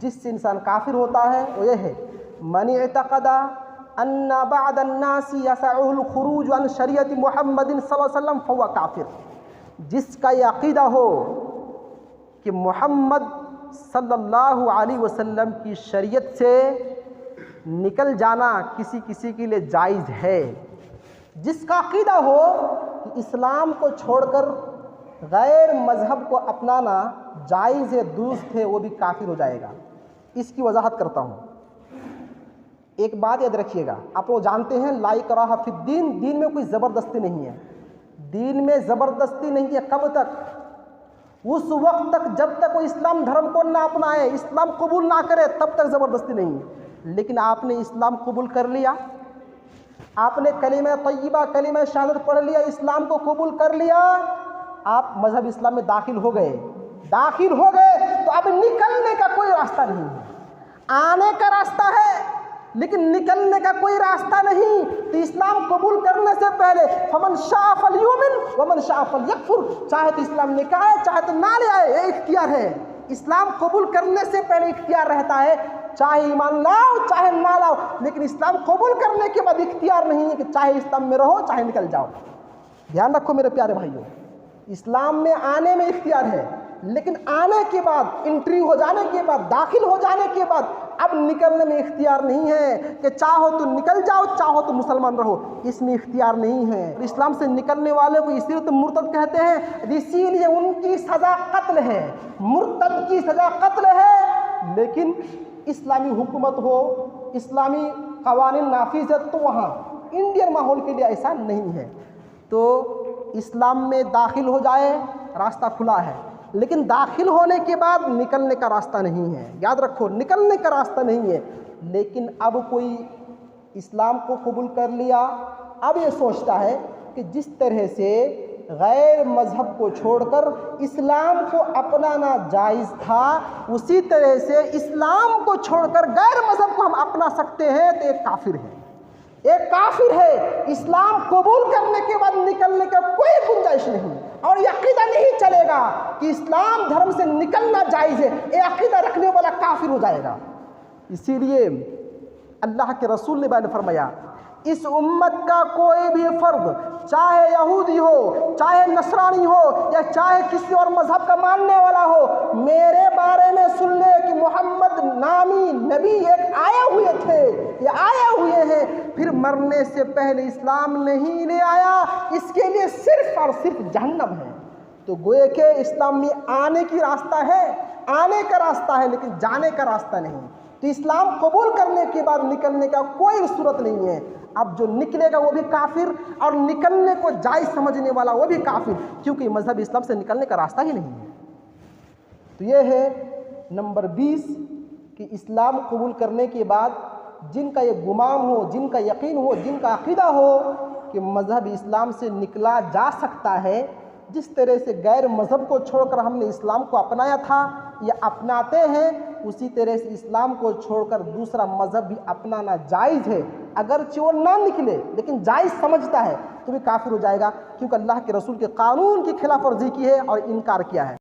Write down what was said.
जिससे इंसान काफिर होता है वो ये है, मन इतक़दा अन्ना बअद अन्नासी यसअहुल खुरूज अन शरीयत मुहम्मदिन सल्लल्लाहु अलैहि वसल्लम फहुव काफिर। जिसका ये अक़ीदा हो कि मोहम्मद सल्लल्लाहु अलैहि वसल्लम की शरीयत से निकल जाना किसी किसी के लिए जायज़ है, जिसका अक़ीदा हो कि इस्लाम को छोड़कर गैर मज़हब को अपनाना जायज़ है, दुरुस्त है, वो भी काफिर हो जाएगा। इसकी वजाहत करता हूँ। एक बात याद रखिएगा, आप लोग जानते हैं ला इकराहा फिद्दीन, दीन में कोई ज़बरदस्ती नहीं है। दीन में ज़बरदस्ती नहीं है। कब तक? उस वक्त तक जब तक वो इस्लाम धर्म को ना अपनाए, इस्लाम कबूल ना करे, तब तक ज़बरदस्ती नहीं है। लेकिन आपने इस्लाम कबूल कर लिया, आपने कलीमा तय्यबा कलीमा शहादत पढ़ लिया, इस्लाम को कबूल कर लिया, आप मज़हब इस्लाम में दाखिल हो गए। दाखिल हो गए तो अब निकलने का कोई रास्ता नहीं है। आने का रास्ता है लेकिन निकलने का कोई रास्ता नहीं। तो इस्लाम कबूल करने से पहले फमन शाअ फलयुमिन वमन शाअ फलयकफुर, चाहे तो इस्लाम लेकर आए चाहे तो ना ले आए, ये इख्तियार है। इस्लाम कबूल करने से पहले इख्तियार रहता है, चाहे ईमान लाओ चाहे ना लाओ, लेकिन इस्लाम कबूल करने के बाद इख्तियार नहीं है कि चाहे इस्लाम में रहो चाहे निकल जाओ। ध्यान रखो मेरे प्यारे भाइयों, इस्लाम में आने में इख्तियार है, लेकिन आने के बाद, एंट्री हो जाने के बाद, दाखिल हो जाने के बाद अब निकलने में इख्तियार नहीं है कि चाहो तो निकल जाओ चाहो तो मुसलमान रहो, इसमें इख्तियार नहीं है। इस्लाम से निकलने वाले को इसीलिए तो मुर्तद कहते हैं, इसीलिए उनकी सज़ा कत्ल है। मुर्तद की सज़ा कत्ल है, लेकिन इस्लामी हुकूमत हो, इस्लामी क़वानीन नाफिज़ है, तो वहाँ इंडियन माहौल के लिए ऐसा नहीं है। तो इस्लाम में दाखिल हो जाए रास्ता खुला है, लेकिन दाखिल होने के बाद निकलने का रास्ता नहीं है। याद रखो, निकलने का रास्ता नहीं है। लेकिन अब कोई इस्लाम को कबूल कर लिया, अब ये सोचता है कि जिस तरह से गैर मज़हब को छोड़कर इस्लाम को अपनाना जायज़ था, उसी तरह से इस्लाम को छोड़कर गैर मज़हब को हम अपना सकते हैं, तो एक काफिर है। एक काफिर है। इस्लाम कबूल करने के बाद निकलने का कोई गुंजाइश नहीं, और ये अक़ीदा नहीं चलेगा कि इस्लाम धर्म से निकलना जायज़ है। ये अक़ीदा रखने वाला काफिर हो जाएगा। इसीलिए अल्लाह के रसूल ने बयान फरमाया, इस उम्मत का कोई भी फर्द, चाहे यहूदी हो, चाहे नसरानी हो, या चाहे किसी और मजहब का मानने वाला हो, मेरे बारे में सुन ले कि मोहम्मद नामी नबी एक आए हुए थे, ये आए हुए हैं, फिर मरने से पहले इस्लाम नहीं ले आया, इसके लिए सिर्फ और सिर्फ जहन्नम है। तो गोए के इस्लाम में आने की रास्ता है, आने का रास्ता है, लेकिन जाने का रास्ता नहीं। तो इस्लाम कबूल करने के बाद निकलने का कोई सूरत नहीं है। अब जो निकलेगा वो भी काफिर, और निकलने को जायज़ समझने वाला वो भी काफिर, क्योंकि मजहब इस्लाम से निकलने का रास्ता ही नहीं है। तो ये है नंबर 20 कि इस्लाम कबूल करने के बाद जिनका ये गुमान हो, जिनका यकीन हो, जिनका अक़ीदा हो कि मजहब इस्लाम से निकला जा सकता है, जिस तरह से गैर मज़हब को छोड़कर हमने इस्लाम को अपनाया था या अपनाते हैं, उसी तरह से इस्लाम को छोड़कर दूसरा मज़हब भी अपनाना जायज़ है। अगर वो ना निकले लेकिन जायज़ समझता है तो भी काफिर हो जाएगा, क्योंकि अल्लाह के रसूल के कानून की खिलाफ वर्जी की है और इनकार किया है।